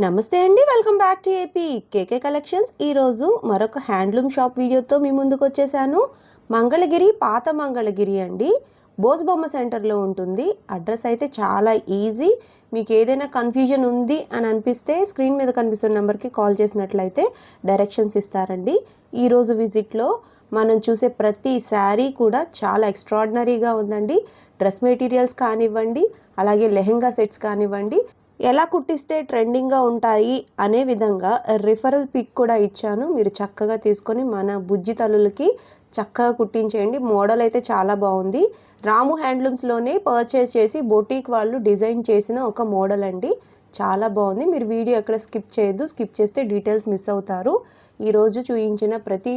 నమస్తే అండి, welcome back to AP KK collections. ఈరోజు మరొక హ్యాండ్లూమ్ షాప్ వీడియోతో మీ ముందుకు వచ్చేసాను. మంగళగిరి, పాత మంగళగిరి అండి, బోస్బొమ్మ సెంటర్లో ఉంటుంది. అడ్రస్ అయితే చాలా ఈజీ. మీకు ఏదైనా కన్ఫ్యూజన్ ఉంది అని అనిపిస్తే స్క్రీన్ మీద కనిపిస్తున్న నెంబర్కి కాల్ చేసినట్లయితే డైరెక్షన్స్ ఇస్తారండి. ఈరోజు విజిట్లో మనం చూసే ప్రతి శారీ కూడా చాలా ఎక్స్ట్రాడినరీగా ఉందండి. డ్రెస్ మెటీరియల్స్ కానివ్వండి, అలాగే లెహెంగా సెట్స్ కానివ్వండి, ఎలా కుట్టిస్తే ట్రెండింగ్గా ఉంటాయి అనే విధంగా రిఫరల్ పిక్ కూడా ఇచ్చాను. మీరు చక్కగా తీసుకొని మన బుజ్జి తల్లులకి చక్కగా కుట్టించేయండి. మోడల్ అయితే చాలా బాగుంది. రాము హ్యాండ్లూమ్స్లోనే పర్చేస్ చేసి బొటీక్ వాళ్ళు డిజైన్ చేసిన ఒక మోడల్ అండి. చాలా బాగుంది. మీరు వీడియో ఎక్కడ స్కిప్ చేయొద్దు. స్కిప్ చేస్తే డీటెయిల్స్ మిస్ అవుతారు. ఈరోజు చూపించిన ప్రతి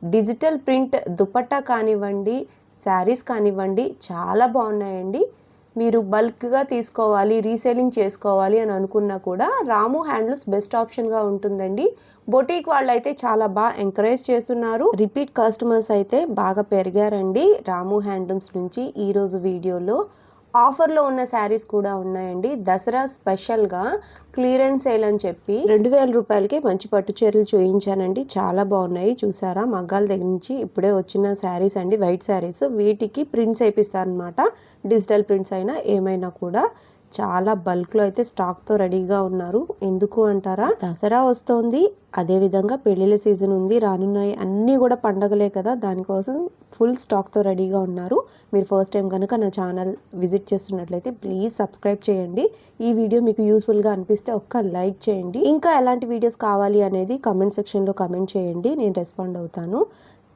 డిజిటల్ ప్రింట్ దుపట్టా కానివ్వండి, శారీస్ కానివ్వండి, చాలా బాగున్నాయండి. మీరు బల్క్గా తీసుకోవాలి, రీసేలింగ్ చేసుకోవాలి అని అనుకున్నా కూడా రాము హ్యాండ్లూమ్స్ బెస్ట్ ఆప్షన్గా ఉంటుందండి. బొటీక్ వాళ్ళు అయితే చాలా బాగా ఎంకరేజ్ చేస్తున్నారు. రిపీట్ కస్టమర్స్ అయితే బాగా పెరిగారండి రాము హ్యాండ్లూమ్స్ నుంచి. ఈరోజు వీడియోలో ఆఫర్లో ఉన్న శారీస్ కూడా ఉన్నాయండి. దసరా స్పెషల్గా క్లియరెన్స్ సేల్ అని చెప్పి 2000 రూపాయలకి మంచి పట్టు చీరలు చూయించానండి. చాలా బాగున్నాయి. చూసారా, మగ్గాల దగ్గర నుంచి ఇప్పుడే వచ్చిన శారీస్ అండి, వైట్ శారీస్. వీటికి ప్రింట్స్ వేపిస్తారనమాట. డిజిటల్ ప్రింట్స్ అయినా ఏమైనా కూడా చాలా బల్క్లో అయితే స్టాక్తో రెడీగా ఉన్నారు. ఎందుకు అంటారా, దసరా వస్తోంది, అదేవిధంగా పెళ్ళిళ్ళ సీజన్ ఉంది, రానున్నాయి, అన్నీ కూడా పండగలే కదా, దానికోసం ఫుల్ స్టాక్తో రెడీగా ఉన్నారు. మీరు ఫస్ట్ టైం కనుక నా ఛానల్ విజిట్ చేస్తున్నట్లయితే ప్లీజ్ సబ్స్క్రైబ్ చేయండి. ఈ వీడియో మీకు యూస్ఫుల్గా అనిపిస్తే ఒక్క లైక్ చేయండి. ఇంకా ఎలాంటి వీడియోస్ కావాలి అనేది కామెంట్ సెక్షన్లో కామెంట్ చేయండి, నేను రెస్పాండ్ అవుతాను.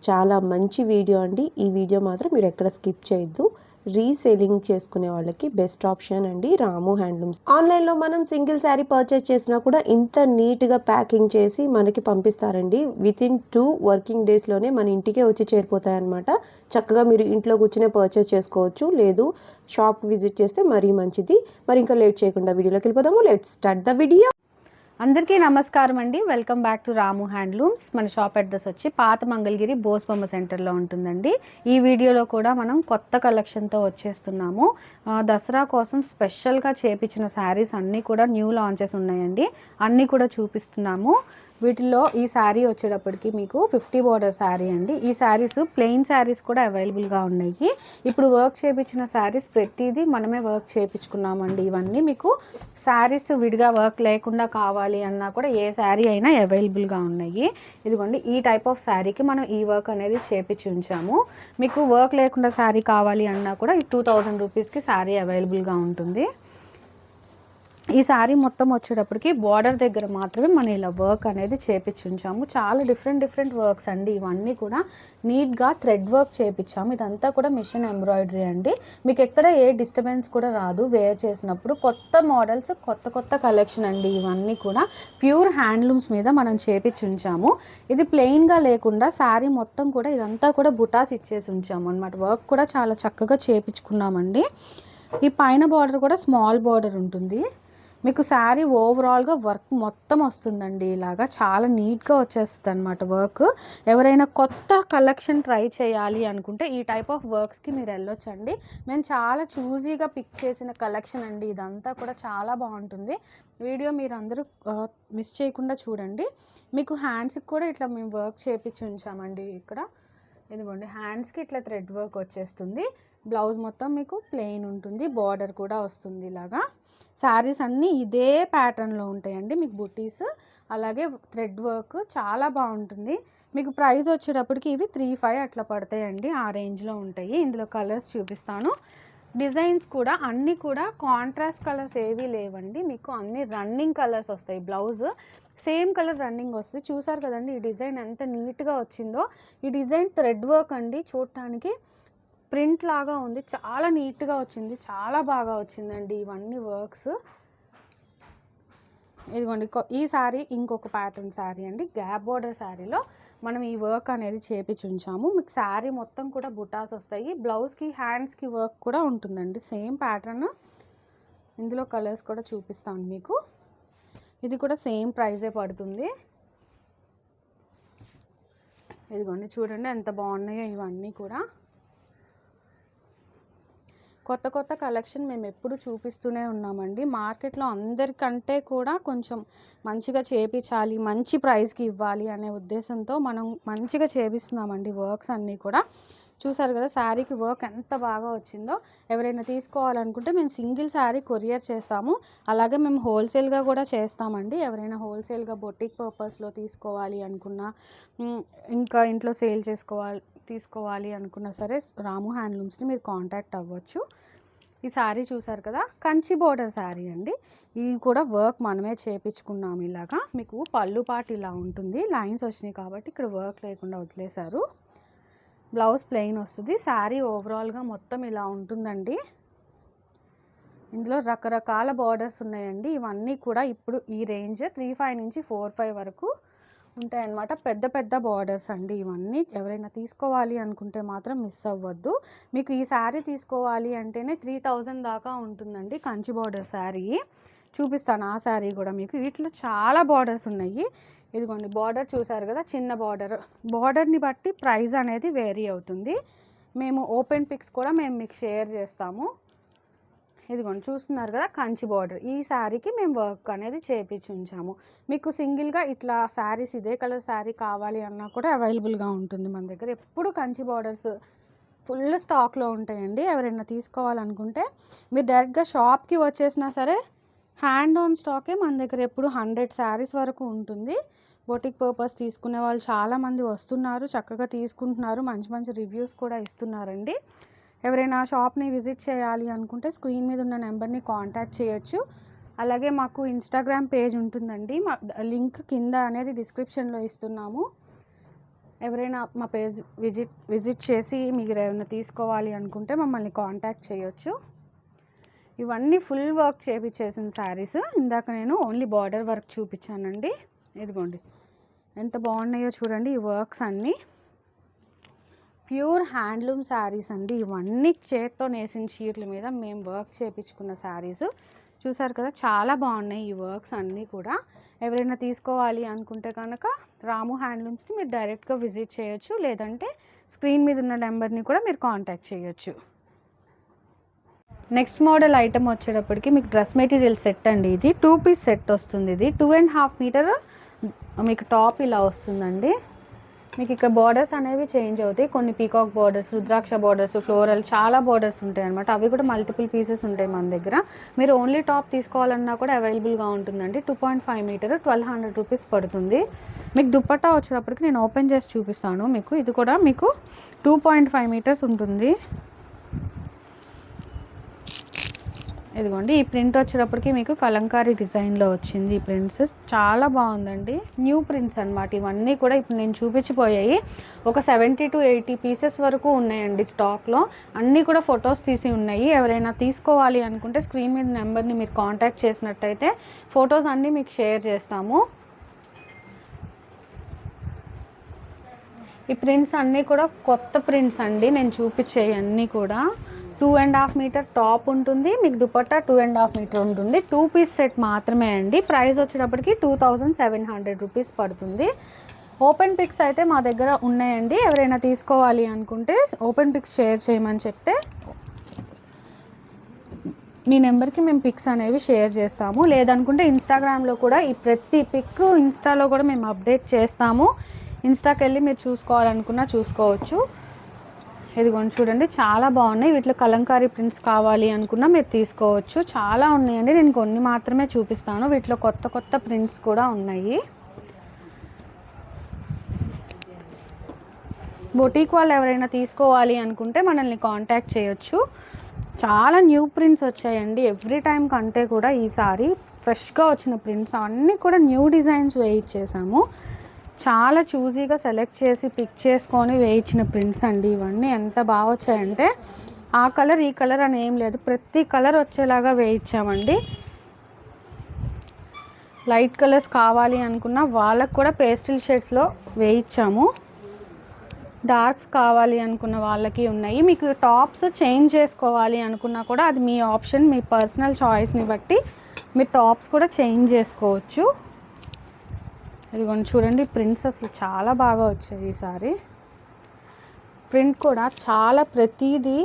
చాలా మంచి వీడియో అండి. ఈ వీడియో మాత్రం మీరు ఎక్కడ స్కిప్ చేయొద్దు. రీసేలింగ్ చేసుకునే వాళ్ళకి బెస్ట్ ఆప్షన్ అండి రాము హ్యాండ్లూమ్స్. ఆన్లైన్లో మనం సింగిల్ శారీ పర్చేస్ చేసినా కూడా ఇంత నీట్గా ప్యాకింగ్ చేసి మనకి పంపిస్తారండి. వితిన్ 2 వర్కింగ్ డేస్లోనే మన ఇంటికే వచ్చి చేరిపోతాయి అనమాట. చక్కగా మీరు ఇంట్లో కూర్చునే పర్చేస్ చేసుకోవచ్చు. లేదు, షాప్ విజిట్ చేస్తే మరీ మంచిది. మరి ఇంకా లేట్ చేయకుండా వీడియోలోకి వెళ్ళిపోదాము. Let's start the video. అందరికీ నమస్కారం అండి. Welcome back to Ramu handlooms. మన షాప్ అడ్రస్ వచ్చి పాత మంగళగిరి బోస్బొమ్మ సెంటర్లో ఉంటుందండి. ఈ వీడియోలో కూడా మనం కొత్త కలెక్షన్తో వచ్చేస్తున్నాము. దసరా కోసం స్పెషల్గా చేపించిన శారీస్ అన్నీ కూడా న్యూ లాంచెస్ ఉన్నాయండి. అన్నీ కూడా చూపిస్తున్నాము. వీటిల్లో ఈ శారీ వచ్చేటప్పటికి మీకు 50 బోర్డర్ శారీ అండి. ఈ శారీస్ ప్లెయిన్ శారీస్ కూడా అవైలబుల్గా ఉన్నాయి. ఇప్పుడు వర్క్ చేయించిన శారీస్ ప్రతిదీ మనమే వర్క్ చేయించుకున్నామండి. ఇవన్నీ మీకు శారీస్ విడిగా వర్క్ లేకుండా కావాలి అన్నా కూడా ఏ శారీ అయినా అవైలబుల్గా ఉన్నాయి. ఇదిగోండి, ఈ టైప్ ఆఫ్ శారీకి మనం ఈ వర్క్ అనేది చేపించి ఉంచాము. మీకు వర్క్ లేకుండా శారీ కావాలి అన్నా కూడా ఈ 2000 రూపీస్కి శారీ అవైలబుల్గా ఉంటుంది. ఈ శారీ మొత్తం వచ్చేటప్పటికి బార్డర్ దగ్గర మాత్రమే మనం ఇలా వర్క్ అనేది చేపించి ఉంచాము. చాలా డిఫరెంట్ వర్క్స్ అండి. ఇవన్నీ కూడా నీట్గా థ్రెడ్ వర్క్ చేపించాము. ఇదంతా కూడా మిషన్ ఎంబ్రాయిడరీ అండి. మీకు ఎక్కడ ఏ డిస్టర్బెన్స్ కూడా రాదు వేర్ చేసినప్పుడు. కొత్త మోడల్స్, కొత్త కలెక్షన్ అండి. ఇవన్నీ కూడా ప్యూర్ హ్యాండ్లూమ్స్ మీద మనం చేపించి ఉంచాము. ఇది ప్లెయిన్గా లేకుండా శారీ మొత్తం కూడా ఇదంతా కూడా బుటాస్ ఇచ్చేసి ఉంచాము అనమాట. వర్క్ కూడా చాలా చక్కగా చేపించుకున్నామండి. ఈ పైన బార్డర్ కూడా స్మాల్ బార్డర్ ఉంటుంది. మీకు శారీ ఓవరాల్గా వర్క్ మొత్తం వస్తుందండి. ఇలాగా చాలా నీట్గా వచ్చేస్తుంది అనమాట వర్క్. ఎవరైనా కొత్త కలెక్షన్ ట్రై చేయాలి అనుకుంటే ఈ టైప్ ఆఫ్ వర్క్స్కి మీరు వెళ్ళొచ్చండి. మేము చాలా చూజీగా పిక్ చేసిన కలెక్షన్ అండి. ఇదంతా కూడా చాలా బాగుంటుంది. వీడియో మీరు అందరూ మిస్ చేయకుండా చూడండి. మీకు హ్యాండ్స్కి కూడా ఇట్లా మేము వర్క్ చేపించి ఉంచామండి. ఇక్కడ ఇదిగోండి, హ్యాండ్స్కి ఇట్లా థ్రెడ్ వర్క్ వచ్చేస్తుంది. బ్లౌజ్ మొత్తం మీకు ప్లెయిన్ ఉంటుంది. బార్డర్ కూడా వస్తుంది. ఇలాగా శారీస్ అన్నీ ఇదే ప్యాటర్న్లో ఉంటాయండి. మీకు బుటీస్ అలాగే థ్రెడ్ వర్క్ చాలా బాగుంటుంది. మీకు ప్రైస్ వచ్చేటప్పటికి ఇవి 35 అట్లా పడతాయండి. ఆ రేంజ్లో ఉంటాయి. ఇందులో కలర్స్ చూపిస్తాను. డిజైన్స్ కూడా అన్నీ కూడా కాంట్రాస్ట్ కలర్స్ ఏవీ లేవండి. మీకు అన్ని రన్నింగ్ కలర్స్ వస్తాయి. బ్లౌజ్ సేమ్ కలర్ రన్నింగ్ వస్తుంది. చూసారు కదండి ఈ డిజైన్ ఎంత నీట్గా వచ్చిందో. ఈ డిజైన్ థ్రెడ్ వర్క్ అండి. చూడటానికి ప్రింట్ లాగా ఉంది. చాలా నీట్గా వచ్చింది. చాలా బాగా వచ్చిందండి ఇవన్నీ వర్క్స్. ఇదిగోండి, ఈ శారీ ఇంకొక ప్యాటర్న్ శారీ అండి. గ్యాప్ బోర్డర్ శారీలో మనం ఈ వర్క్ అనేది చేపించి ఉంచాము. మీకు శారీ మొత్తం కూడా బుటాస్ వస్తాయి. బ్లౌజ్కి హ్యాండ్స్కి వర్క్ కూడా ఉంటుందండి. Same pattern. ఇందులో కలర్స్ కూడా చూపిస్తాను మీకు. ఇది కూడా సేమ్ ప్రైజే పడుతుంది. ఇదిగోండి, చూడండి ఎంత బాగున్నాయో ఇవన్నీ కూడా. కొత్త కొత్త కలెక్షన్ మేము ఎప్పుడు చూపిస్తూనే ఉన్నామండి. మార్కెట్లో అందరికంటే కూడా కొంచెం మంచిగా చేపించాలి, మంచి ప్రైస్కి ఇవ్వాలి అనే ఉద్దేశంతో మనం మంచిగా చేపిస్తున్నామండి వర్క్స్ అన్నీ కూడా. చూసారు కదా శారీకి వర్క్ ఎంత బాగా వచ్చిందో. ఎవరైనా తీసుకోవాలనుకుంటే మేము సింగిల్ శారీ కొరియర్ చేస్తాము. అలాగే మేము హోల్సేల్గా కూడా చేస్తామండి. ఎవరైనా హోల్సేల్గా బొటిక్ పర్పస్లో తీసుకోవాలి అనుకున్నా, ఇంకా ఇంట్లో సేల్ తీసుకోవాలి అనుకున్నా సరే రాము హ్యాండ్లూమ్స్ని మీరు కాంటాక్ట్ అవ్వచ్చు. ఈ శారీ చూసారు కదా, కంచి బోర్డర్ శారీ అండి. ఇది కూడా వర్క్ మనమే చేపించుకున్నాము. ఇలాగా మీకు పళ్ళు పాటు ఇలా ఉంటుంది. లైన్స్ వచ్చినాయి కాబట్టి ఇక్కడ వర్క్ లేకుండా వదిలేశారు. బ్లౌజ్ ప్లెయిన్ వస్తుంది. శారీ ఓవరాల్గా మొత్తం ఇలా ఉంటుందండి. ఇందులో రకరకాల బార్డర్స్ ఉన్నాయండి. ఇవన్నీ కూడా ఇప్పుడు ఈ రేంజ్ 35 నుంచి 45 వరకు ఉంటాయన్నమాట. పెద్ద పెద్ద బార్డర్స్ అండి ఇవన్నీ. ఎవరైనా తీసుకోవాలి అనుకుంటే మాత్రం మిస్ అవ్వద్దు. మీకు ఈ శారీ తీసుకోవాలి అంటేనే 3000 దాకా ఉంటుందండి. కంచి బార్డర్ శారీ చూపిస్తాను. ఆ శారీ కూడా మీకు వీటిలో చాలా బార్డర్స్ ఉన్నాయి. ఇదిగోండి బార్డర్ చూసారు కదా, చిన్న బార్డర్ని బట్టి ప్రైస్ అనేది వేరీ అవుతుంది. మేము ఓపెన్ పిక్స్ కూడా మేము మీకు షేర్ చేస్తాము. ఇదిగోండి చూస్తున్నారు కదా, కంచి బార్డర్. ఈ శారీకి మేము వర్క్ అనేది చేపించి ఉంచాము. మీకు సింగిల్గా ఇట్లా శారీస్ ఇదే కలర్ శారీ కావాలి అన్నా కూడా అవైలబుల్గా ఉంటుంది మన దగ్గర. ఎప్పుడు కంచి బార్డర్స్ ఫుల్ స్టాక్లో ఉంటాయండి. ఎవరైనా తీసుకోవాలనుకుంటే మీరు డైరెక్ట్గా షాప్కి వచ్చేసినా సరే హ్యాండ్ ఆన్ స్టాకే మన దగ్గర ఎప్పుడు 100 శారీస్ వరకు ఉంటుంది. బొటిక్ పర్పస్ తీసుకునే వాళ్ళు చాలామంది వస్తున్నారు, చక్కగా తీసుకుంటున్నారు, మంచి మంచి రివ్యూస్ కూడా ఇస్తున్నారండి. ఎవరైనా షాప్ని విజిట్ చేయాలి అనుకుంటే స్క్రీన్ మీద ఉన్న నెంబర్ని కాంటాక్ట్ చేయొచ్చు. అలాగే మాకు ఇన్స్టాగ్రామ్ పేజ్ ఉంటుందండి. మా లింక్ కింద అనేది డిస్క్రిప్షన్లో ఇస్తున్నాము. ఎవరైనా మా పేజ్ విజిట్ చేసి మీరు ఏమైనా తీసుకోవాలి అనుకుంటే మమ్మల్ని కాంటాక్ట్ చేయొచ్చు. ఇవన్నీ ఫుల్ వర్క్ చేపించేసిన శారీస్. ఇందాక నేను ఓన్లీ బార్డర్ వర్క్ చూపించానండి. ఇదిగోండి ఎంత బాగున్నాయో చూడండి. ఈ వర్క్స్ అన్నీ ప్యూర్ హ్యాండ్లూమ్ శారీస్ అండి. ఇవన్నీ చేత్తో నేసిన చీరల మీద మేము వర్క్ చేయించుకున్న శారీస్. చూసారు కదా, చాలా బాగున్నాయి ఈ వర్క్స్ అన్నీ కూడా. ఎవరైనా తీసుకోవాలి అనుకుంటే కనుక రాము హ్యాండ్లూమ్స్ని మీరు డైరెక్ట్గా విజిట్ చేయొచ్చు, లేదంటే స్క్రీన్ మీద ఉన్న నెంబర్ని కూడా మీరు కాంటాక్ట్ చేయొచ్చు. నెక్స్ట్ మోడల్ ఐటమ్ వచ్చేటప్పటికి మీకు డ్రెస్ మెటీరియల్ సెట్ అండి. ఇది 2 పీస్ సెట్ వస్తుంది. ఇది 2.5 మీటర్ మీకు టాప్ ఇలా వస్తుందండి. మీకు ఇక్కడ బార్డర్స్ అనేవి చేంజ్ అవుతాయి. కొన్ని పీకాక్ బార్డర్స్, రుద్రాక్ష బార్డర్స్, ఫ్లోరల్ చాలా బార్డర్స్ ఉంటాయి అనమాట. అవి కూడా మల్టిపుల్ పీసెస్ ఉంటాయి మన దగ్గర. మీరు ఓన్లీ టాప్ తీసుకోవాలన్నా కూడా అవైలబుల్గా ఉంటుందండి. 2.5 మీటర్ 1200 రూపీస్ పడుతుంది. మీకు దుప్పట్టా వచ్చేటప్పటికి నేను ఓపెన్ చేసి చూపిస్తాను మీకు. ఇది కూడా మీకు 2.5 మీటర్స్ ఉంటుంది. ఇదిగోండి ఈ ప్రింట్ వచ్చేటప్పటికి మీకు కలంకారీ డిజైన్లో వచ్చింది. ఈ ప్రింట్స్ చాలా బాగుందండి. న్యూ ప్రింట్స్ అనమాట ఇవన్నీ కూడా. ఇప్పుడు నేను చూపించిపోయాయి ఒక 70 to 80 పీసెస్ వరకు ఉన్నాయండి స్టాక్లో. అన్నీ కూడా ఫొటోస్ తీసి ఉన్నాయి. ఎవరైనా తీసుకోవాలి అనుకుంటే స్క్రీన్ మీద నెంబర్ని మీరు కాంటాక్ట్ చేసినట్టయితే ఫొటోస్ అన్నీ మీకు షేర్ చేస్తాము. ఈ ప్రింట్స్ అన్నీ కూడా కొత్త ప్రింట్స్ అండి. నేను చూపించేవి అన్నీ కూడా 2.5 మీటర్ టాప్ ఉంటుంది. మీకు దుపట్టా 2.5 మీటర్ ఉంటుంది. 2 పీస్ సెట్ మాత్రమే అండి. ప్రైస్ వచ్చేటప్పటికి 2700 రూపీస్ పడుతుంది. ఓపెన్ పిక్స్ అయితే మా దగ్గర ఉన్నాయండి. ఎవరైనా తీసుకోవాలి అనుకుంటే ఓపెన్ పిక్స్ షేర్ చేయమని చెప్తే మీ నెంబర్కి మేము పిక్స్ అనేవి షేర్ చేస్తాము. లేదనుకుంటే ఇన్స్టాగ్రామ్లో కూడా ఈ ప్రతి పిక్ ఇన్స్టాలో కూడా మేము అప్డేట్ చేస్తాము. ఇన్స్టాకి వెళ్ళి మీరు చూసుకోవాలనుకున్నా చూసుకోవచ్చు. ఇదిగోండి చూడండి చాలా బాగున్నాయి. వీటిలో కలంకారీ ప్రింట్స్ కావాలి అనుకున్నా మీరు తీసుకోవచ్చు. చాలా ఉన్నాయండి. నేను కొన్ని మాత్రమే చూపిస్తాను. వీటిలో కొత్త కొత్త ప్రింట్స్ కూడా ఉన్నాయి. బొటీక్ వాళ్ళు ఎవరైనా తీసుకోవాలి అనుకుంటే మనల్ని కాంటాక్ట్ చేయొచ్చు. చాలా న్యూ ప్రింట్స్ వచ్చాయండి. ఎవ్రీ టైం కంటే కూడా ఈసారి ఫ్రెష్గా వచ్చిన ప్రింట్స్ అన్నీ కూడా న్యూ డిజైన్స్ వేయించేసాము. చాలా చూజీగా సెలెక్ట్ చేసి పిక్ చేసుకొని వేయించిన ప్రింట్స్ అండి ఇవన్నీ. ఎంత బాగా వచ్చాయంటే ఆ కలర్ ఈ కలర్ అని ఏం లేదు, ప్రతి కలర్ వచ్చేలాగా వేయించామండి. లైట్ కలర్స్ కావాలి అనుకున్న వాళ్ళకు కూడా పేస్టల్ షేడ్స్లో వేయించాము. డార్క్స్ కావాలి అనుకున్న వాళ్ళకి ఉన్నాయి. మీకు టాప్స్ చేంజ్ చేసుకోవాలి అనుకున్నా కూడా అది మీ ఆప్షన్, మీ పర్సనల్ చాయిస్ని బట్టి మీరు టాప్స్ కూడా చేంజ్ చేసుకోవచ్చు. ఇదిగోండి చూడండి ప్రింట్స్ అసలు చాలా బాగా వచ్చాయి ఈసారి. ప్రింట్ కూడా చాలా ప్రతిదీ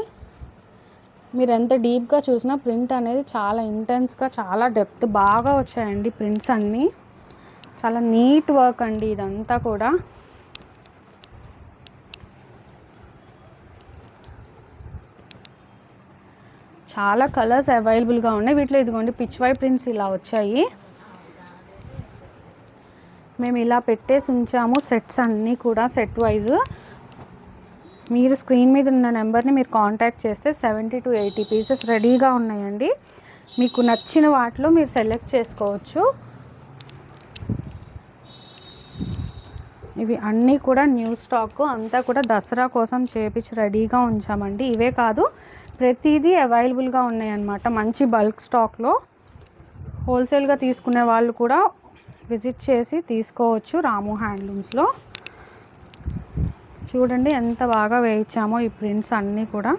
మీరు ఎంత డీప్గా చూసినా ప్రింట్ అనేది చాలా ఇంటెన్స్గా, చాలా డెప్త్ బాగా వచ్చాయండి ప్రింట్స్ అన్నీ. చాలా నీట్ వర్క్ అండి ఇదంతా కూడా. చాలా కలర్స్ అవైలబుల్గా ఉన్నాయి వీటిలో. ఇదిగోండి పిచ్ వై ప్రింట్స్ ఇలా వచ్చాయి. మేము ఇలా పెట్టేసి ఉంచాము సెట్స్ అన్నీ కూడా సెట్ వైజ్. మీరు స్క్రీన్ మీద ఉన్న నెంబర్ని మీరు కాంటాక్ట్ చేస్తే 70 to 80 పీసెస్ రెడీగా ఉన్నాయండి. మీకు నచ్చిన వాటిలో మీరు సెలెక్ట్ చేసుకోవచ్చు. ఇవి అన్నీ కూడా న్యూ స్టాక్, అంతా కూడా దసరా కోసం చేపించి రెడీగా ఉంచామండి. ఇవే కాదు ప్రతిదీ అవైలబుల్గా ఉన్నాయన్నమాట మంచి బల్క్ స్టాక్లో. హోల్సేల్గా తీసుకునే వాళ్ళు కూడా విజిట్ చేసి తీసుకోవచ్చు రాము హ్యాండ్లూమ్స్లో. చూడండి ఎంత బాగా వేయించామో ఈ ప్రింట్స్ అన్నీ కూడా.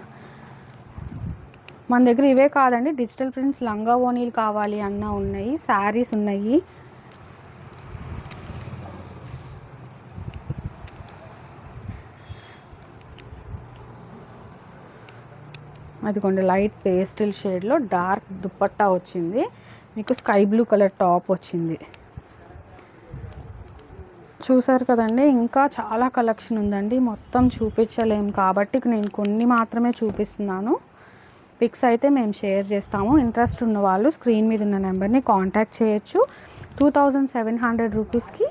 మన దగ్గర ఇవే కాదండి, డిజిటల్ ప్రింట్స్ లంగా ఓనీలు కావాలి అన్న ఉన్నాయి, శారీస్ ఉన్నాయి. అదిగోండి లైట్ పేస్టల్ షేడ్లో డార్క్ దుపట్టా వచ్చింది. మీకు స్కై బ్లూ కలర్ టాప్ వచ్చింది. చూసారు కదండి, ఇంకా చాలా కలెక్షన్ ఉందండి. మొత్తం చూపించలేం కాబట్టి నేను కొన్ని మాత్రమే చూపిస్తున్నాను. పిక్స్ అయితే మేము షేర్ చేస్తాము. ఇంట్రెస్ట్ ఉన్న వాళ్ళు స్క్రీన్ మీద ఉన్న నెంబర్ని కాంటాక్ట్ చేయొచ్చు. 2700 రూపీస్కి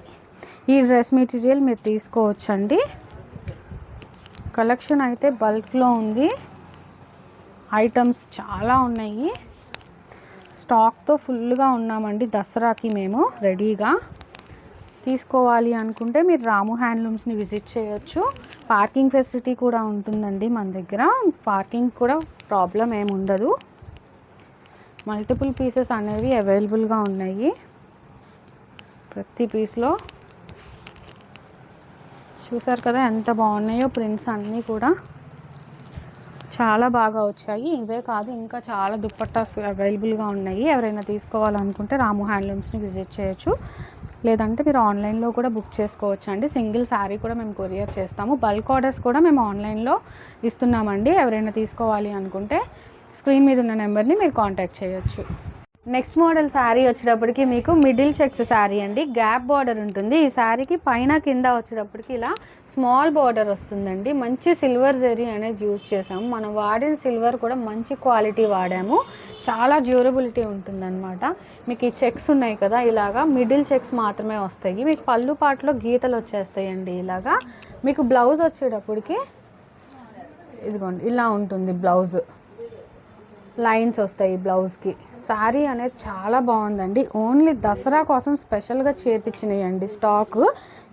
ఈ డ్రెస్ మెటీరియల్ మీరు తీసుకోవచ్చండి. కలెక్షన్ అయితే బల్క్లో ఉంది. ఐటమ్స్ చాలా ఉన్నాయి. స్టాక్తో ఫుల్గా ఉన్నామండి దసరాకి మేము రెడీగా. తీసుకోవాలి అనుకుంటే మీరు రాము హ్యాండ్లూమ్స్ని విజిట్ చేయొచ్చు. పార్కింగ్ ఫెసిలిటీ కూడా ఉంటుందండి మన దగ్గర. పార్కింగ్ కూడా ప్రాబ్లం ఏమి ఉండదు. మల్టిపుల్ పీసెస్ అనేవి అవైలబుల్గా ఉన్నాయి. ప్రతి పీస్లో చూసారు కదా ఎంత బాగున్నాయో ప్రింట్స్ అన్నీ కూడా చాలా బాగా వచ్చాయి. ఇవే కాదు ఇంకా చాలా దుపట్టాస్ అవైలబుల్గా ఉన్నాయి. ఎవరైనా తీసుకోవాలనుకుంటే రాము హ్యాండ్లూమ్స్ని విజిట్ చేయొచ్చు. లేదంటే మీరు ఆన్లైన్లో కూడా బుక్ చేసుకోవచ్చు అండి. సింగిల్ శారీ కూడా మేము కొరియర్ చేస్తాము. బల్క్ ఆర్డర్స్ కూడా మేము ఆన్లైన్లో ఇస్తున్నామండి. ఎవరైనా తీసుకోవాలి అనుకుంటే స్క్రీన్ మీద ఉన్న నెంబర్ని మీరు కాంటాక్ట్ చేయొచ్చు. నెక్స్ట్ మోడల్ శారీ వచ్చేటప్పటికి మీకు మిడిల్ చెక్స్ శారీ అండి. గ్యాప్ బార్డర్ ఉంటుంది. ఈ శారీకి పైన కింద వచ్చేటప్పటికి ఇలా స్మాల్ బార్డర్ వస్తుందండి. మంచి సిల్వర్ జరీ అనేది యూజ్ చేసాము. మనం వాడిన సిల్వర్ కూడా మంచి క్వాలిటీ వాడాము. చాలా డ్యూరబిలిటీ ఉంటుందన్నమాట. మీకు ఈ చెక్స్ ఉన్నాయి కదా, ఇలాగా మిడిల్ చెక్స్ మాత్రమే వస్తాయి. మీకు పళ్ళు పాటలో గీతలు వచ్చేస్తాయండి. ఇలాగా మీకు బ్లౌజ్ వచ్చేటప్పటికి ఇదిగోండి ఇలా ఉంటుంది. బ్లౌజ్ లైన్స్ వస్తాయి బ్లౌజ్కి. శారీ అనేది చాలా బాగుందండి. ఓన్లీ దసరా కోసం స్పెషల్గా చేపించినాయండి. స్టాక్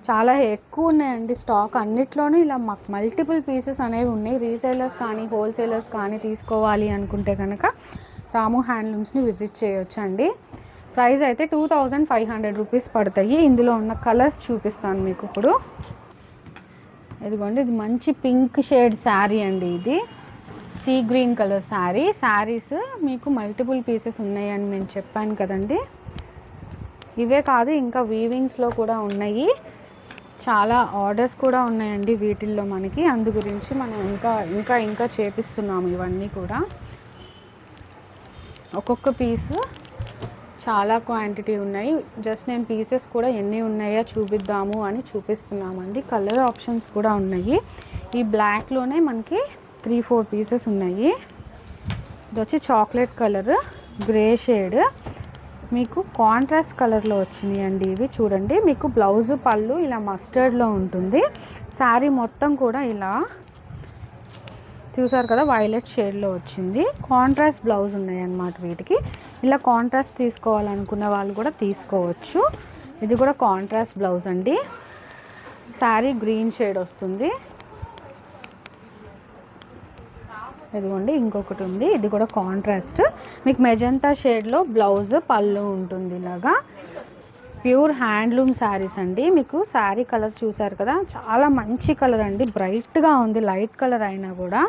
చాలా ఎక్కువ ఉన్నాయండి. స్టాక్ అన్నిట్లోనూ ఇలా మాకు మల్టిపుల్ పీసెస్ అనేవి ఉన్నాయి. రీసేలర్స్ కానీ హోల్సేలర్స్ కానీ తీసుకోవాలి అనుకుంటే కనుక రాము హ్యాండ్లూమ్స్ని విజిట్ చేయొచ్చు అండి. ప్రైస్ అయితే 2500 రూపీస్ పడతాయి. ఇందులో ఉన్న కలర్స్ చూపిస్తాను మీకు ఇప్పుడు. ఇదిగోండి ఇది మంచి పింక్ షేడ్ శారీ అండి. ఇది sea green colour sari. Saris మీకు మల్టిపుల్ పీసెస్ ఉన్నాయని నేను చెప్పాను కదండి. ఇవే కాదు ఇంకా వీవింగ్స్లో కూడా ఉన్నాయి. చాలా ఆర్డర్స్ కూడా ఉన్నాయండి వీటిల్లో మనకి. అందు గురించి మనం ఇంకా చేపిస్తున్నాము ఇవన్నీ కూడా. ఒక్కొక్క పీసు చాలా క్వాంటిటీ ఉన్నాయి. జస్ట్ నేను పీసెస్ కూడా ఎన్ని ఉన్నాయో చూపిద్దాము అని చూపిస్తున్నామండి. కలర్ ఆప్షన్స్ కూడా ఉన్నాయి. ఈ బ్లాక్లోనే మనకి 3-4 పీసెస్ ఉన్నాయి. ఇది వచ్చి చాక్లెట్ కలర్, గ్రే షేడ్, మీకు కాంట్రాస్ట్ కలర్లో వచ్చినాయి అండి ఇవి. చూడండి మీకు బ్లౌజ్ పళ్ళు ఇలా మస్టర్డ్లో ఉంటుంది. శారీ మొత్తం కూడా ఇలా చూసారు కదా వైలెట్ షేడ్లో వచ్చింది. కాంట్రాస్ట్ బ్లౌజ్ ఉన్నాయి అన్నమాట వీటికి. ఇలా కాంట్రాస్ట్ తీసుకోవాలనుకున్న వాళ్ళు కూడా తీసుకోవచ్చు. ఇది కూడా కాంట్రాస్ట్ బ్లౌజ్ అండి. శారీ గ్రీన్ షేడ్ వస్తుంది. ఇదిగోండి ఇంకొకటి ఉంది. ఇది కూడా కాంట్రాస్ట్. మీకు మెజంతా షేడ్లో బ్లౌజ్ పళ్ళు ఉంటుంది. ఇలాగా ప్యూర్ హ్యాండ్లూమ్ శారీస్ అండి. మీకు శారీ కలర్ చూసారు కదా చాలా మంచి కలర్ అండి. బ్రైట్గా ఉంది, లైట్ కలర్ అయినా కూడా.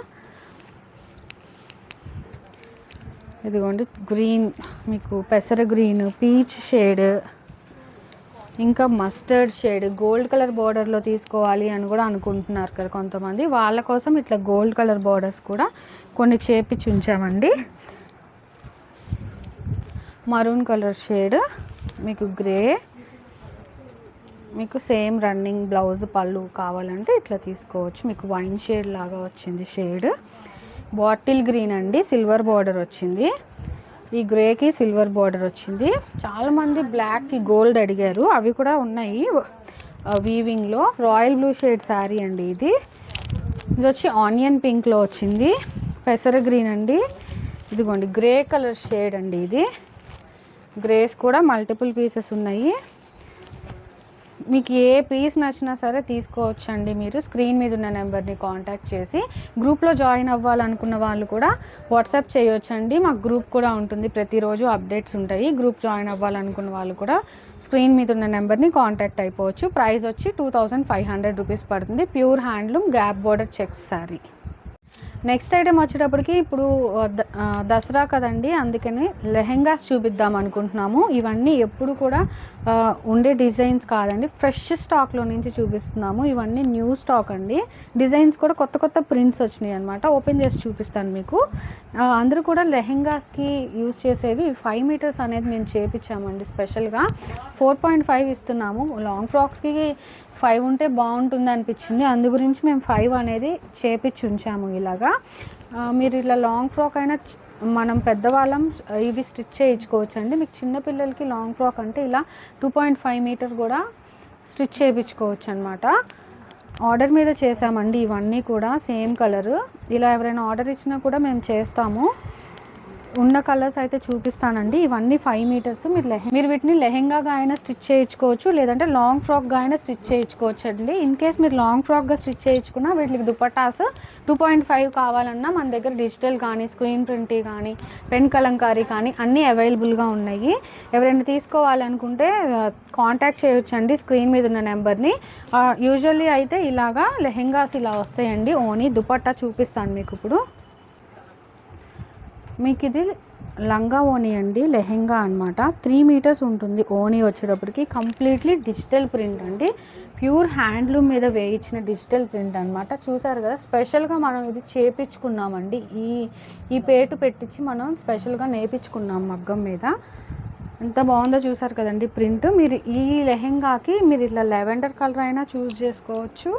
ఇదిగోండి గ్రీన్, మీకు పెసర గ్రీన్, పీచ్ షేడ్, ఇంకా మస్టర్డ్ షేడ్ గోల్డ్ కలర్ బార్డర్లో తీసుకోవాలి అని కూడా అనుకుంటున్నారు కదా కొంతమంది, వాళ్ళ కోసం ఇట్లా గోల్డ్ కలర్ బార్డర్స్ కూడా కొన్ని చేపించి ఉంచామండి. మరూన్ కలర్ షేడ్, మీకు గ్రే, మీకు సేమ్ రన్నింగ్ బ్లౌజ్ పళ్ళు కావాలంటే ఇట్లా తీసుకోవచ్చు. మీకు వైన్ షేడ్ లాగా వచ్చింది షేడ్. బాటిల్ గ్రీన్ అండి, సిల్వర్ బార్డర్ వచ్చింది. ఈ గ్రేకి సిల్వర్ బార్డర్ వచ్చింది. చాలామంది బ్లాక్కి గోల్డ్ అడిగారు, అవి కూడా ఉన్నాయి వీవింగ్లో. రాయల్ బ్లూ షేడ్ శారీ అండి ఇది. ఇది వచ్చి ఆనియన్ పింక్లో వచ్చింది. పెసర గ్రీన్ అండి. ఇదిగోండి గ్రే కలర్ షేడ్ అండి ఇది. గ్రేస్ కూడా మల్టిపుల్ పీసెస్ ఉన్నాయి. మీకు ఏ పీస్ నచ్చినా సరే తీసుకోవచ్చండి. మీరు స్క్రీన్ మీద ఉన్న నెంబర్ని కాంటాక్ట్ చేసి గ్రూప్లో జాయిన్ అవ్వాలనుకున్న వాళ్ళు కూడా వాట్సాప్ చేయొచ్చండి. మాకు గ్రూప్ కూడా ఉంటుంది, ప్రతిరోజు అప్డేట్స్ ఉంటాయి. గ్రూప్ జాయిన్ అవ్వాలనుకున్న వాళ్ళు కూడా స్క్రీన్ మీద ఉన్న నెంబర్ని కాంటాక్ట్ అయిపోవచ్చు. ప్రైస్ వచ్చి 2500 రూపీస్ పడుతుంది. Pure handloom gap border checks sari. Next item వచ్చేటప్పటికి ఇప్పుడు దసరా కదండి, అందుకని లెహెంగాస్ చూపిద్దాం అనుకుంటున్నాము. ఇవన్నీ ఎప్పుడు కూడా ఉండే డిజైన్స్ కాదండి, ఫ్రెష్ స్టాక్లో నుంచి చూపిస్తున్నాము. ఇవన్నీ న్యూ స్టాక్ అండి. డిజైన్స్ కూడా కొత్త కొత్త ప్రింట్స్ వచ్చినాయి అనమాట. ఓపెన్ చేసి చూపిస్తాను మీకు. అందరూ కూడా లెహెంగాస్కి యూజ్ చేసేవి 5 మీటర్స్ అనేది మేము చేపించామండి. స్పెషల్గా 4.5 ఇస్తున్నాము. లాంగ్ ఫ్రాక్స్కి 5 ఉంటే బాగుంటుంది అనిపించింది, అందు గురించి మేము 5 అనేది చేపించి ఉంచాము. ఇలాగా మీరు ఇట్లా లాంగ్ ఫ్రాక్ అయినా మనం పెద్దవాళ్ళం ఇవి స్టిచ్ చేయించుకోవచ్చు అండి. మీకు చిన్నపిల్లలకి లాంగ్ ఫ్రాక్ అంటే ఇలా 2.5 మీటర్ కూడా స్టిచ్ చేయించుకోవచ్చు అనమాట. ఆర్డర్ మీద చేసామండి ఇవన్నీ కూడా సేమ్ కలరు. ఇలా ఎవరైనా ఆర్డర్ ఇచ్చినా కూడా మేము చేస్తాము. ఉన్న కలర్స్ అయితే చూపిస్తానండి. ఇవన్నీ 5 మీటర్స్. మీరు వీటిని లెహెంగాగా అయినా స్టిచ్ చేయించుకోవచ్చు, లేదంటే లాంగ్ ఫ్రాక్గా అయినా స్టిచ్ చేయించుకోవచ్చు అండి. ఇన్ కేస్ మీరు లాంగ్ ఫ్రాక్గా స్టిచ్ చేయించుకున్నా వీటికి దుపట్టాస్ 2.5 కావాలన్నా మన దగ్గర డిజిటల్ కానీ, స్క్రీన్ ప్రింట్ కానీ, పెన్ కలంకారీ కానీ అన్నీ అవైలబుల్గా ఉన్నాయి. ఎవరైనా తీసుకోవాలనుకుంటే కాంటాక్ట్ చేయొచ్చండి స్క్రీన్ మీద ఉన్న నెంబర్ని. యూజువల్లీ అయితే ఇలాగా లెహెంగాస్ ఇలా వస్తాయండి. ఓనీ దుపట్టా చూపిస్తాను మీకు ఇప్పుడు. మీకు ఇది లంగా ఓనీ అండి, లెహెంగా అనమాట. 3 మీటర్స్ ఉంటుంది ఓనీ వచ్చేటప్పటికి. కంప్లీట్లీ డిజిటల్ ప్రింట్ అండి, ప్యూర్ హ్యాండ్లూమ్ మీద వేయించిన డిజిటల్ ప్రింట్ అనమాట. చూసారు కదా, స్పెషల్గా మనం ఇది చేపించుకున్నామండి. ఈ పేటు పెట్టించి మనం స్పెషల్గా నేర్పించుకున్నాం మగ్గం మీద. ఎంత బాగుందో చూసారు కదండి ప్రింట్. మీరు ఈ లెహెంగాకి మీరు ఇట్లా లెవెండర్ కలర్ అయినా చూస్ చేసుకోవచ్చు.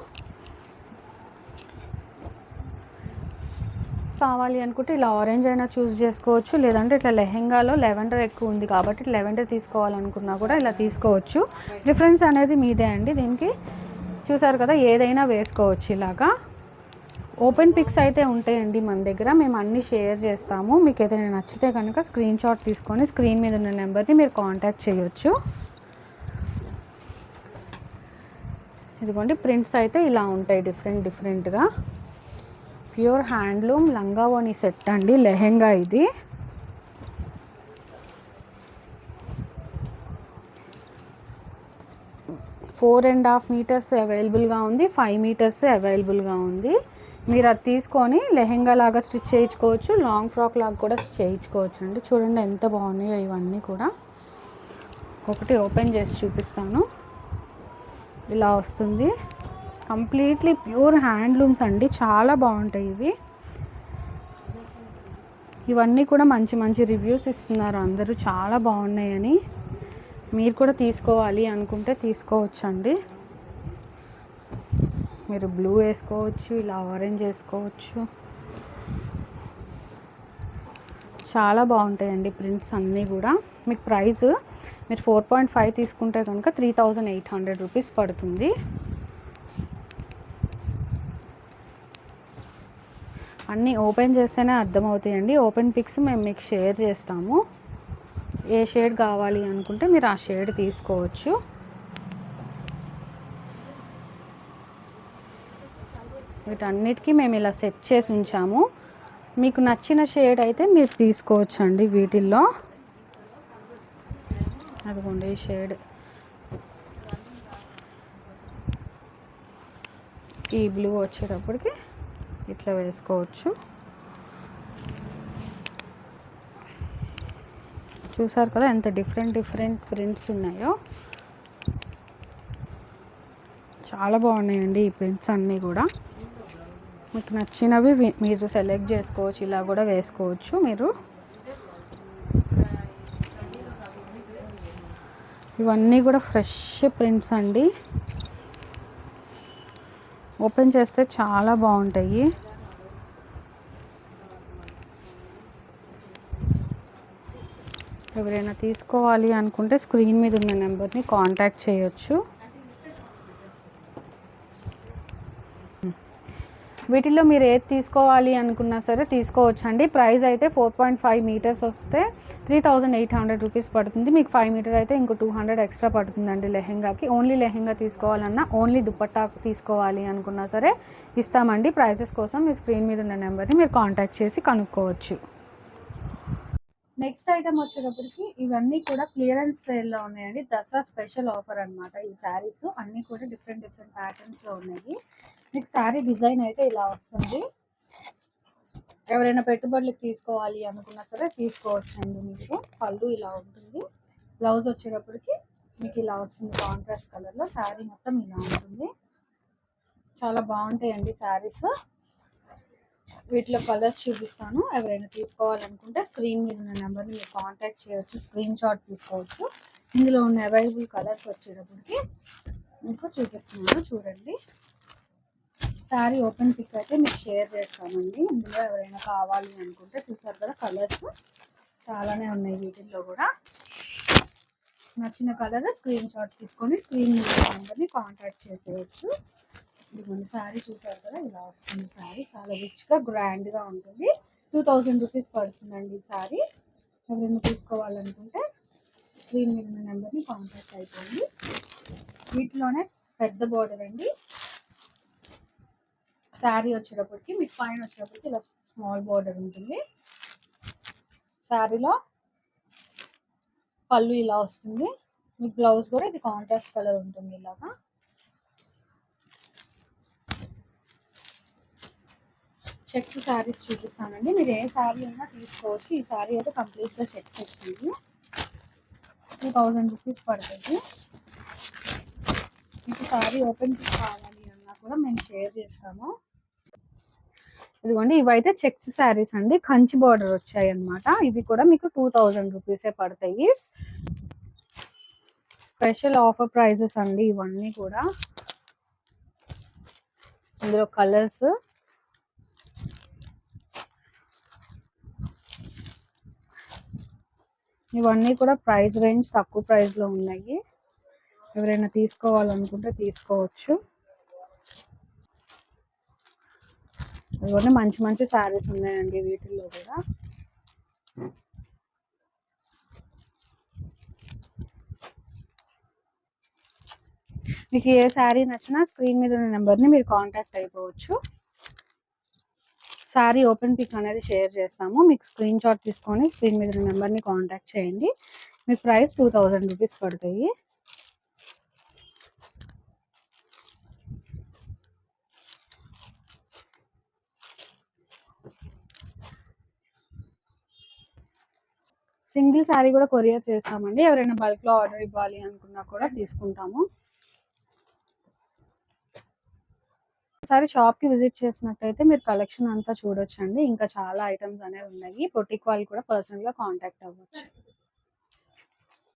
కావాలి అనుకుంటే ఇలా ఆరెంజ్ అయినా చూస్ చేసుకోవచ్చు, లేదంటే ఇట్లా లెహెంగాలో లెవెండర్ ఎక్కువ ఉంది కాబట్టి లెవెండర్ తీసుకోవాలనుకున్నా కూడా ఇలా తీసుకోవచ్చు. ప్రిఫరెన్స్ అనేది మీదే అండి. దీనికి చూసారు కదా, ఏదైనా వేసుకోవచ్చు ఇలాగా. ఓపెన్ పిక్స్ అయితే ఉంటాయండి మన దగ్గర, మేము అన్నీ షేర్ చేస్తాము. మీకు ఏదైనా నచ్చితే కనుక స్క్రీన్ షాట్ తీసుకొని స్క్రీన్ మీద ఉన్న నెంబర్ని మీరు కాంటాక్ట్ చేయొచ్చు. ఇదిగోండి ప్రింట్స్ అయితే ఇలా ఉంటాయి డిఫరెంట్గా. ప్యూర్ హ్యాండ్లూమ్ లంగా ఓనీ సెట్ అండి, లెహెంగా ఇది. ఫోర్ అండ్ హాఫ్ మీటర్స్ అవైలబుల్గా ఉంది, 5 మీటర్స్ అవైలబుల్గా ఉంది. మీరు అది తీసుకొని లెహెంగా లాగా స్టిచ్ చేయించుకోవచ్చు, లాంగ్ ఫ్రాక్ లాగా కూడా చేయించుకోవచ్చు అండి. చూడండి ఎంత బాగున్నాయో ఇవన్నీ కూడా. ఒకటి ఓపెన్ చేసి చూపిస్తాను. ఇలా వస్తుంది. కంప్లీట్లీ ప్యూర్ హ్యాండ్లూమ్స్ అండి, చాలా బాగుంటాయి ఇవి. ఇవన్నీ కూడా మంచి మంచి రివ్యూస్ ఇస్తున్నారు అందరూ, చాలా బాగున్నాయని. మీరు కూడా తీసుకోవాలి అనుకుంటే తీసుకోవచ్చు అండి. మీరు బ్లూ వేసుకోవచ్చు, ఇలా ఆరెంజ్ వేసుకోవచ్చు. చాలా బాగుంటాయండి ప్రింట్స్ అన్నీ కూడా. మీకు ప్రైస్ మీరు 4.5 తీసుకుంటే కనుక 3800 రూపీస్ పడుతుంది. అన్నీ ఓపెన్ చేస్తేనే అర్థమవుతాయండి. ఓపెన్ పిక్స్ మేము మీకు షేర్ చేస్తాము. ఏ షేడ్ కావాలి అనుకుంటే మీరు ఆ షేడ్ తీసుకోవచ్చు. వీటన్నిటికీ మేము ఇలా సెట్ చేసి ఉంచాము. మీకు నచ్చిన షేడ్ అయితే మీరు తీసుకోవచ్చు అండి వీటిల్లో. అదిగోండి ఈ షేడ్, ఈ బ్లూ వచ్చేటప్పటికి ఇట్లా వేసుకోవచ్చు. చూసారు కదా ఎంత డిఫరెంట్ ప్రింట్స్ ఉన్నాయో. చాలా బాగున్నాయండి ఈ ప్రింట్స్ అన్నీ కూడా. మీకు నచ్చినవి మీరు సెలెక్ట్ చేసుకోవచ్చు, ఇలా కూడా వేసుకోవచ్చు మీరు. ఇవన్నీ కూడా ఫ్రెష్ ప్రింట్స్ అండి. ఓపెన్ చేస్తే చాలా బాగుంటాయి. ఎవరైనా తీసుకోవాలి అనుకుంటే స్క్రీన్ మీద ఉన్న నెంబర్ని కాంటాక్ట్ చేయొచ్చు. వీటిల్లో మీరు ఏది తీసుకోవాలి అనుకున్నా సరే తీసుకోవచ్చు అండి. ప్రైస్ అయితే 4.5 మీటర్స్ వస్తే 3800 రూపీస్ పడుతుంది. మీకు 5 మీటర్ అయితే ఇంకో 200 ఎక్స్ట్రా పడుతుందండి లెహెంగాకి. ఓన్లీ లెహెంగా తీసుకోవాలన్నా, ఓన్లీ దుపట్టా తీసుకోవాలి అనుకున్నా సరే ఇస్తామండి. ప్రైసెస్ కోసం మీ స్క్రీన్ మీద ఉన్న నెంబర్ని మీరు కాంటాక్ట్ చేసి కనుక్కోవచ్చు. నెక్స్ట్ ఐటమ్ వచ్చేటప్పటికి ఇవన్నీ కూడా క్లియరెన్స్ సేల్లో ఉన్నాయండి. దసరా స్పెషల్ ఆఫర్ అనమాట. ఈ శారీస్ అన్నీ కూడా డిఫరెంట్ ప్యాటర్న్స్లో ఉన్నాయి. మీకు శారీ డిజైన్ అయితే ఇలా వస్తుంది. ఎవరైనా పెట్టుబడులకు తీసుకోవాలి అనుకున్నా సరే తీసుకోవచ్చండి. మీకు పళ్ళు ఇలా ఉంటుంది. బ్లౌజ్ వచ్చేటప్పటికి మీకు ఇలా వస్తుంది కాంట్రాస్ట్ కలర్లో. శారీ మొత్తం ఇలా ఉంటుంది. చాలా బాగుంటాయండి శారీస్. వీటిలో కలర్స్ చూపిస్తాను. ఎవరైనా తీసుకోవాలనుకుంటే స్క్రీన్ మీద ఉన్న నెంబర్ని మీరు కాంటాక్ట్ చేయొచ్చు, స్క్రీన్ షాట్ తీసుకోవచ్చు. ఇందులో ఉన్న అవైలబుల్ కలర్స్ వచ్చేటప్పటికి మీకు చూపిస్తున్నాను చూడండి. శారీ ఓపెన్ పిక్ అయితే మీకు షేర్ చేస్తానండి. ఇందులో ఎవరైనా కావాలి అనుకుంటే చూసారు కదా కలర్స్ చాలానే ఉన్నాయి. వీటిల్లో కూడా నచ్చిన కలర్ స్క్రీన్ షాట్ తీసుకొని స్క్రీన్ మీద నెంబర్ని కాంటాక్ట్ చేసేయచ్చు. ఇదిగోండి శారీ చూసారు కదా ఇలా వస్తుంది. శారీ చాలా రిచ్గా గ్రాండ్గా ఉంటుంది. 2000 రూపీస్ పడుతుందండి ఈ శారీ. ఎవరైనా తీసుకోవాలనుకుంటే స్క్రీన్ మీద ఉన్న నెంబర్ని కాంటాక్ట్ అయిపోయింది. వీటిలోనే పెద్ద బోర్డర్ అండి. శారీ వచ్చేటప్పటికి మీకు పైన వచ్చేటప్పటికి ఇలా స్మాల్ బోర్డర్ ఉంటుంది. శారీలో పళ్ళు ఇలా వస్తుంది. మీకు బ్లౌజ్ కూడా ఇది కాంట్రాస్ట్ కలర్ ఉంటుంది. ఇలాగా చెక్స్ శారీస్ చూపిస్తానండి. మీరు ఏ శారీ అయినా తీసుకోవచ్చు. ఈ శారీ అయితే కంప్లీట్గా చెక్స్ వచ్చింది. 2000 రూపీస్ పడుతుంది. మీకు శారీ ఓపెన్ కావాలి అన్నా కూడా మేము షేర్ చేస్తాము. ఇదిగోండి ఇవైతే చెక్స్ శారీస్ అండి. కంచి బార్డర్ వచ్చాయి అన్నమాట. ఇవి కూడా మీకు 2000 రూపీసే పడతాయి. స్పెషల్ ఆఫర్ ప్రైజెస్ అండి ఇవన్నీ కూడా. ఇందులో కలర్స్ ఇవన్నీ కూడా ప్రైస్ రేంజ్ తక్కువ ప్రైస్లో ఉన్నాయి. ఎవరైనా తీసుకోవాలనుకుంటే తీసుకోవచ్చు. ఇవన్నీ మంచి మంచి శారీస్ ఉన్నాయండి వీటిల్లో కూడా. మీకు ఏ శారీ నచ్చినా స్క్రీన్ మీద ఉన్న నెంబర్ని మీరు కాంటాక్ట్ అయిపోవచ్చు. శారీ ఓపెన్ పిక్ అనేది షేర్ చేస్తాము. మీకు స్క్రీన్ షాట్ తీసుకొని స్క్రీన్ మీద ఉన్న నెంబర్ని కాంటాక్ట్ చేయండి. మీ ప్రైస్ 2000 రూపీస్ పడతాయి. సింగిల్ శారీ కూడా కొరియర్ చేస్తామండి. ఎవరైనా బల్క్లో ఆర్డర్ ఇవ్వాలి అనుకున్నా కూడా తీసుకుంటాము. ఒకసారి షాప్కి విజిట్ చేసినట్టయితే మీరు కలెక్షన్ అంతా చూడొచ్చండి. ఇంకా చాలా ఐటమ్స్ అనేవి ఉన్నాయి. బొటిక్ వాళ్ళు కూడా పర్సనల్గా కాంటాక్ట్ అవ్వచ్చు.